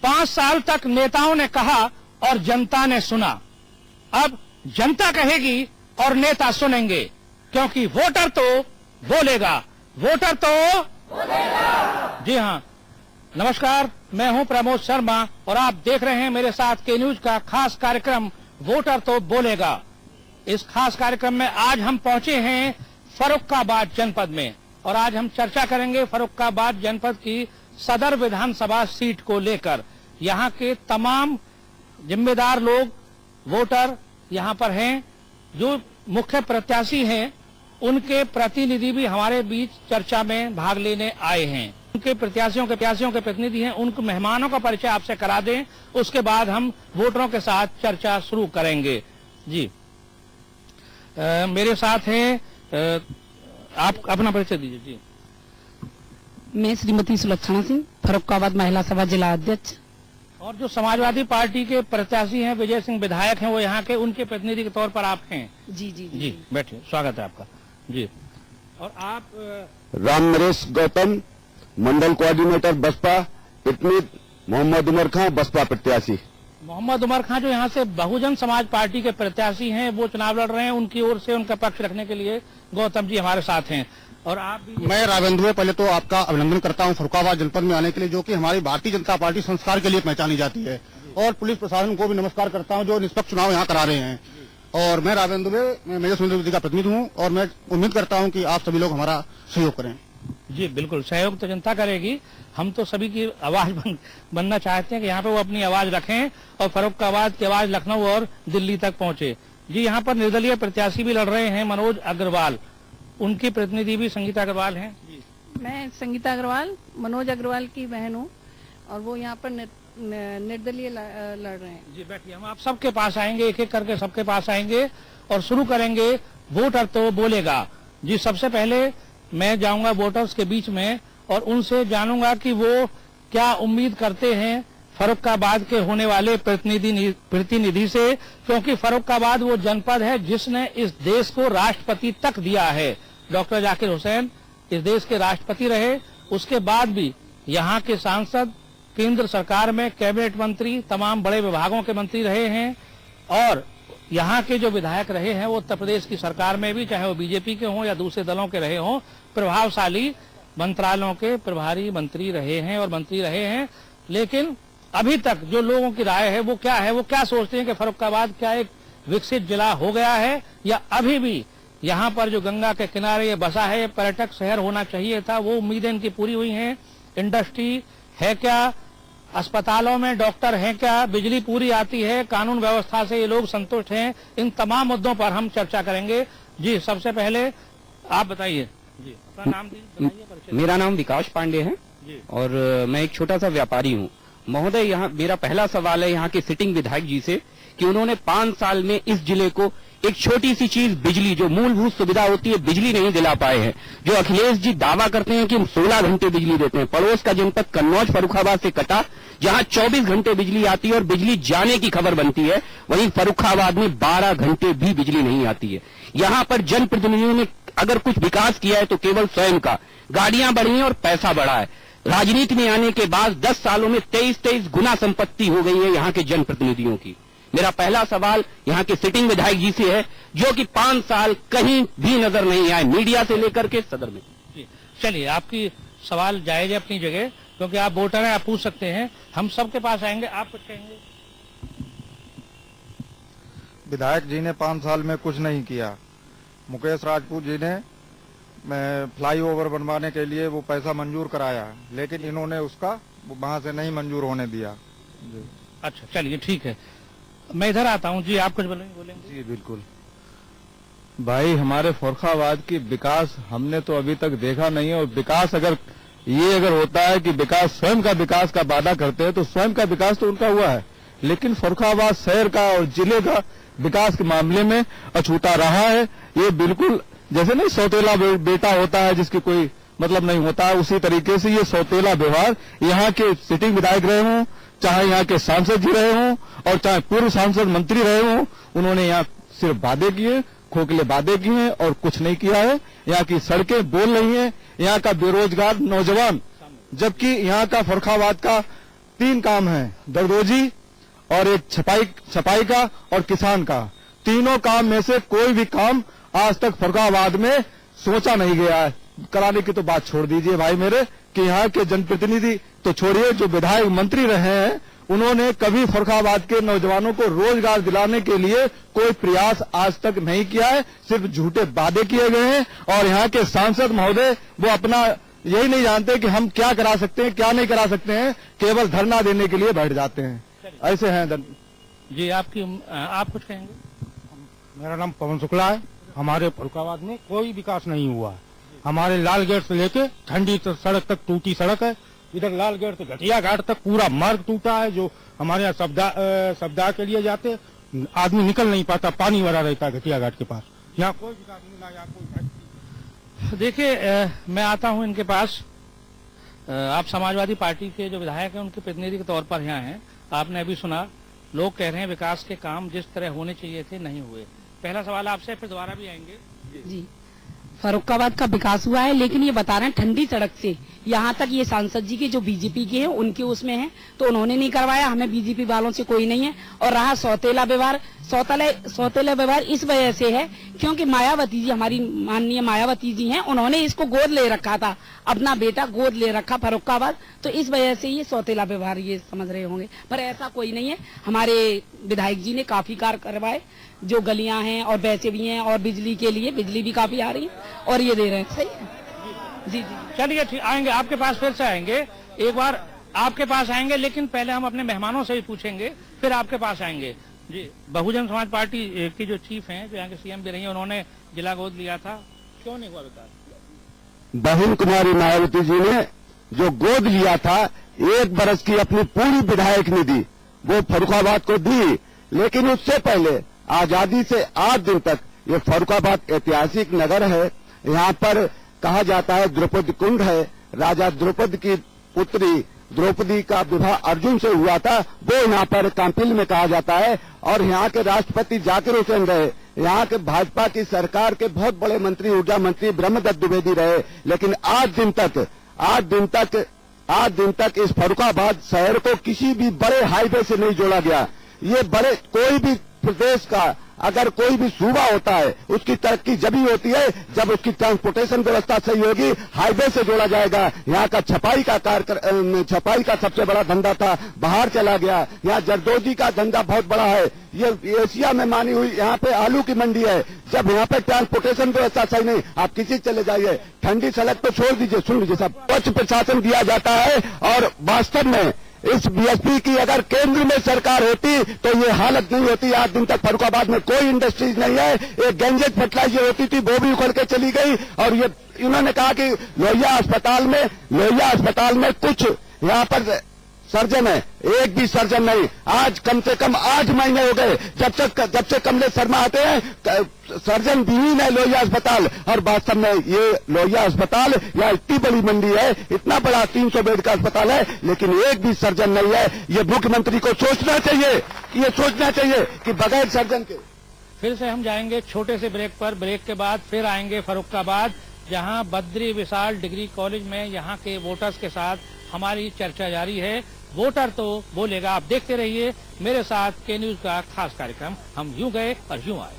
5 साल तक नेताओं ने कहा और जनता ने सुना। अब जनता कहेगी और नेता सुनेंगे, क्योंकि वोटर तो बोलेगा, वोटर तो बोलेगा। जी हाँ, नमस्कार, मैं हूं प्रमोद शर्मा और आप देख रहे हैं मेरे साथ के न्यूज का खास कार्यक्रम वोटर तो बोलेगा। इस खास कार्यक्रम में आज हम पहुंचे हैं फर्रुखाबाद जनपद में और आज हम चर्चा करेंगे फर्रुखाबाद जनपद की सदर विधानसभा सीट को लेकर। यहाँ के तमाम जिम्मेदार लोग, वोटर यहाँ पर हैं। जो मुख्य प्रत्याशी हैं उनके प्रतिनिधि भी हमारे बीच चर्चा में भाग लेने आए हैं। उनके प्रत्याशियों के प्रतिनिधि हैं, उनको मेहमानों का परिचय आपसे करा दें, उसके बाद हम वोटरों के साथ चर्चा शुरू करेंगे। जी मेरे साथ हैं, आप अपना परिचय दीजिए। जी, मैं श्रीमती सुलक्षणा सिंह, फर्रुखाबाद महिला सभा जिला अध्यक्ष। और जो समाजवादी पार्टी के प्रत्याशी हैं, विजय सिंह विधायक हैं, वो यहाँ के, उनके प्रतिनिधि के तौर पर आप हैं। जी जी जी, बैठिए, स्वागत है आपका। जी, और आप? राम नरेश गौतम, मंडल कोऑर्डिनेटर बसपा, इतमीद मोहम्मद उमर खां, बसपा प्रत्याशी। मोहम्मद उमर खां जो यहाँ से बहुजन समाज पार्टी के प्रत्याशी हैं, वो चुनाव लड़ रहे हैं, उनकी ओर से उनका पक्ष रखने के लिए गौतम जी हमारे साथ हैं। और आप भी? मैं राघवेंद्र, पहले तो आपका अभिनंदन करता हूं फर्रुखाबाद जनपद में आने के लिए, जो कि हमारी भारतीय जनता पार्टी संस्कार के लिए पहचानी जाती है। और पुलिस प्रशासन को भी नमस्कार करता हूं जो निष्पक्ष चुनाव यहाँ करा रहे हैं। और मैं राघवेंद्र, मेजर सुनील का प्रतिनिधि हूँ और मैं उम्मीद करता हूँ कि आप सभी लोग हमारा सहयोग करें। जी बिल्कुल, सहयोग तो जनता करेगी। हम तो सभी की आवाज बनना चाहते हैं कि यहाँ पे वो अपनी आवाज रखें और फर्रुखाबाद की आवाज लखनऊ और दिल्ली तक पहुंचे। जी, यहाँ पर निर्दलीय प्रत्याशी भी लड़ रहे हैं, मनोज अग्रवाल, उनकी प्रतिनिधि भी संगीता अग्रवाल हैं। जी, मैं संगीता अग्रवाल, मनोज अग्रवाल की बहन हूँ और वो यहाँ पर निर्दलीय लड़ रहे हैं। जी बैठिए, हम आप सबके पास आएंगे, एक एक करके सबके पास आएंगे और शुरू करेंगे वोटर तो बोलेगा। जी, सबसे पहले मैं जाऊंगा वोटर्स के बीच में और उनसे जानूंगा कि वो क्या उम्मीद करते हैं फर्रुखाबाद के होने वाले प्रतिनिधि से, क्योंकि फर्रुखाबाद वो जनपद है जिसने इस देश को राष्ट्रपति तक दिया है। डॉक्टर जाकिर हुसैन इस देश के राष्ट्रपति रहे, उसके बाद भी यहाँ के सांसद, केंद्र सरकार में कैबिनेट मंत्री, तमाम बड़े विभागों के मंत्री रहे हैं और यहाँ के जो विधायक रहे हैं वो उत्तर प्रदेश की सरकार में भी, चाहे वो बीजेपी के हों या दूसरे दलों के रहे हों, प्रभावशाली मंत्रालयों के प्रभारी मंत्री रहे हैं और मंत्री रहे हैं। लेकिन अभी तक जो लोगों की राय है वो क्या है, वो क्या सोचते हैं कि फर्रुखाबाद क्या एक विकसित जिला हो गया है या अभी भी यहाँ पर जो गंगा के किनारे ये बसा है, ये पर्यटक शहर होना चाहिए था, वो उम्मीदें इनकी पूरी हुई हैं? इंडस्ट्री है क्या? अस्पतालों में डॉक्टर हैं क्या? बिजली पूरी आती है? कानून व्यवस्था से ये लोग संतुष्ट हैं? इन तमाम मुद्दों पर हम चर्चा करेंगे। जी, सबसे पहले आप बताइए। जी, अपना नाम बताइए। मेरा नाम विकास पांडे है और मैं एक छोटा सा व्यापारी हूँ। महोदय, यहाँ मेरा पहला सवाल है यहाँ के सिटिंग विधायक जी से कि उन्होंने 5 साल में इस जिले को एक छोटी सी चीज, बिजली, जो मूलभूत सुविधा होती है, बिजली नहीं दिला पाए हैं। जो अखिलेश जी दावा करते हैं कि हम 16 घंटे बिजली देते हैं, पड़ोस का जनपद कन्नौज फर्रुखाबाद से कटा, जहां 24 घंटे बिजली आती है और बिजली जाने की खबर बनती है, वहीं फर्रुखाबाद में 12 घंटे भी बिजली नहीं आती है। यहाँ पर जनप्रतिनिधियों ने अगर कुछ विकास किया है तो केवल स्वयं का, गाड़ियां बढ़ी हैं और पैसा बढ़ा है। राजनीति में आने के बाद 10 सालों में 23 गुना संपत्ति हो गई है यहाँ के जनप्रतिनिधियों की। मेरा पहला सवाल यहाँ के सिटिंग विधायक जी से है, जो कि 5 साल कहीं भी नजर नहीं आए, मीडिया से लेकर के सदर में। चलिए, आपकी सवाल जायज है अपनी जगह, क्योंकि आप वोटर हैं, आप पूछ सकते हैं। हम सबके पास आएंगे, आप कुछ कहेंगे? विधायक जी ने 5 साल में कुछ नहीं किया। मुकेश राजपूत जी ने फ्लाईओवर बनवाने के लिए वो पैसा मंजूर कराया, लेकिन इन्होंने उसका वहां से नहीं मंजूर होने दिया। जी। अच्छा, चलिए ठीक है, मैं इधर आता हूँ। जी, आप कुछ बोलेंगे? जी बिल्कुल भाई, हमारे फर्रुखाबाद की विकास हमने तो अभी तक देखा नहीं है। और विकास अगर होता है कि विकास, स्वयं का विकास का वादा करते हैं, तो स्वयं का विकास तो उनका हुआ है, लेकिन फर्रुखाबाद शहर का और जिले का विकास के मामले में अछूता रहा है। ये बिल्कुल जैसे नहीं सौतेला बेटा होता है जिसकी कोई मतलब नहीं होता है, उसी तरीके से ये सौतेला व्यवहार यहाँ के सिटिंग विधायक रहे हों, चाहे यहाँ के सांसद जी रहे हों और चाहे पूर्व सांसद मंत्री रहे हों, उन्होंने यहाँ सिर्फ वादे किए, खोखले वादे किए हैं और कुछ नहीं किया है। यहाँ की सड़कें बोल रही हैं, यहाँ का बेरोजगार नौजवान, जबकि यहाँ का फर्रुखाबाद का 3 काम हैं, दरदोजी और एक छपाई का और किसान का। तीनों काम में से कोई भी काम आज तक फर्रुखाबाद में सोचा नहीं गया है। कराने की तो बात छोड़ दीजिए भाई मेरे, कि यहाँ के जनप्रतिनिधि तो छोड़िए, जो विधायक मंत्री रहे हैं उन्होंने कभी फर्रुखाबाद के नौजवानों को रोजगार दिलाने के लिए कोई प्रयास आज तक नहीं किया है। सिर्फ झूठे वादे किए गए हैं और यहाँ के सांसद महोदय वो अपना यही नहीं जानते कि हम क्या करा सकते हैं, क्या नहीं करा सकते हैं, केवल धरना देने के लिए बैठ जाते हैं। ऐसे हैं जी। आप कुछ कहेंगे? मेरा नाम पवन शुक्ला है। हमारे फर्रुखाबाद में कोई विकास नहीं हुआ है। हमारे लाल गेट से लेके ठंडी सड़क तक टूटी सड़क है। इधर लाल गेट से घटिया घाट तक पूरा मार्ग टूटा है। जो हमारे यहाँ सप्ताह के लिए जाते आदमी निकल नहीं पाता, पानी भरा रहता है घटिया घाट के पास। यहाँ कोई विकास नहीं, ना यहाँ कोई। देखिए, मैं आता हूं इनके पास। आप समाजवादी पार्टी के जो विधायक हैं उनके प्रतिनिधि के तौर पर यहाँ हैं। आपने अभी सुना, लोग कह रहे हैं विकास के काम जिस तरह होने चाहिए थे नहीं हुए। पहला सवाल आपसे, फिर दोबारा भी आएंगे। जी, फर्रुखाबाद का विकास हुआ है, लेकिन ये बता रहे हैं ठंडी सड़क से यहाँ तक ये सांसद जी के जो बीजेपी के हैं उनके उसमें हैं, तो उन्होंने नहीं करवाया। हमें बीजेपी वालों से कोई नहीं है। और रहा सौतेला व्यवहार इस वजह से है क्योंकि मायावती जी, हमारी माननीय मायावती जी हैं, उन्होंने इसको गोद ले रखा था, अपना बेटा गोद ले रखा फर्रुखाबाद, तो इस वजह से ये सौतेला व्यवहार ये समझ रहे होंगे, पर ऐसा कोई नहीं है। हमारे विधायक जी ने काफी कार्य करवाए, जो गलियां हैं और वैसे भी हैं, और बिजली के लिए बिजली भी काफी आ रही है और ये दे रहे हैं। सही है जी। चलिए ठीक, आएंगे आपके पास, फिर से आएंगे एक बार आपके पास आएंगे, लेकिन पहले हम अपने मेहमानों से ही पूछेंगे, फिर आपके पास आएंगे। जी, बहुजन समाज पार्टी की जो चीफ हैं, जो यहाँ के सीएम भी रही हैं, उन्होंने जिला गोद लिया था, क्यों नहीं हुआ विकास? बहन कुमारी मायावती जी ने जो गोद लिया था, 1 बरस की अपनी पूरी विधायक निधि वो फर्रुखाबाद को दी, लेकिन उससे पहले आजादी से आज दिन तक ये फर्रुखाबाद ऐतिहासिक नगर है। यहाँ पर कहा जाता है द्रौपदी कुंड है। राजा द्रौपदी की पुत्री द्रौपदी का विवाह अर्जुन से हुआ था, वो यहाँ पर कांपिल में कहा जाता है। और यहाँ के राष्ट्रपति जाकिर हुसैन रहे, यहाँ के भाजपा की सरकार के बहुत बड़े मंत्री, ऊर्जा मंत्री ब्रह्मदत्त द्विवेदी रहे, लेकिन आज दिन तक इस फर्रुखाबाद शहर को किसी भी बड़े हाईवे से नहीं जोड़ा गया। ये बड़े कोई भी प्रदेश का अगर कोई भी सूबा होता है, उसकी तरक्की जब ही होती है जब उसकी ट्रांसपोर्टेशन व्यवस्था सही होगी, हाईवे से जोड़ा जाएगा। यहाँ का छपाई का सबसे बड़ा धंधा था, बाहर चला गया। यहाँ जरदोजी का धंधा बहुत बड़ा है, ये एशिया में मानी हुई। यहाँ पे आलू की मंडी है। जब यहाँ पे ट्रांसपोर्टेशन व्यवस्था सही नहीं, आप किसी चले जाइए, ठंडी सड़क तो छोड़ दीजिए। सुन लीजिए साहब, स्वच्छ प्रशासन दिया जाता है, और वास्तव में इस बीएसपी की अगर केंद्र में सरकार होती तो ये हालत नहीं होती। आज दिन तक फर्रुखाबाद में कोई इंडस्ट्रीज नहीं है। एक गंजेट फर्टिलाइजर होती थी, वो भी उखड़ के चली गई। और ये इन्होंने कहा कि लोहिया अस्पताल में कुछ यहाँ पर सर्जन है, एक भी सर्जन नहीं। आज कम से कम 8 महीने हो गए जब से कमलेश शर्मा आते हैं, सर्जन विहीन है लोहिया अस्पताल। और वास्तव में ये लोहिया अस्पताल या इतनी बड़ी मंडी है, इतना बड़ा 300 बेड का अस्पताल है, लेकिन एक भी सर्जन नहीं है। ये मुख्यमंत्री को सोचना चाहिए कि बगैर सर्जन के। फिर से हम जाएंगे छोटे से ब्रेक पर। ब्रेक के बाद फिर आएंगे फर्रुखाबाद, जहां बद्री विशाल डिग्री कॉलेज में यहाँ के वोटर्स के साथ हमारी चर्चा जारी है। वोटर तो बोलेगा। आप देखते रहिए मेरे साथ के न्यूज का खास कार्यक्रम हम यूं गए और यूं आए।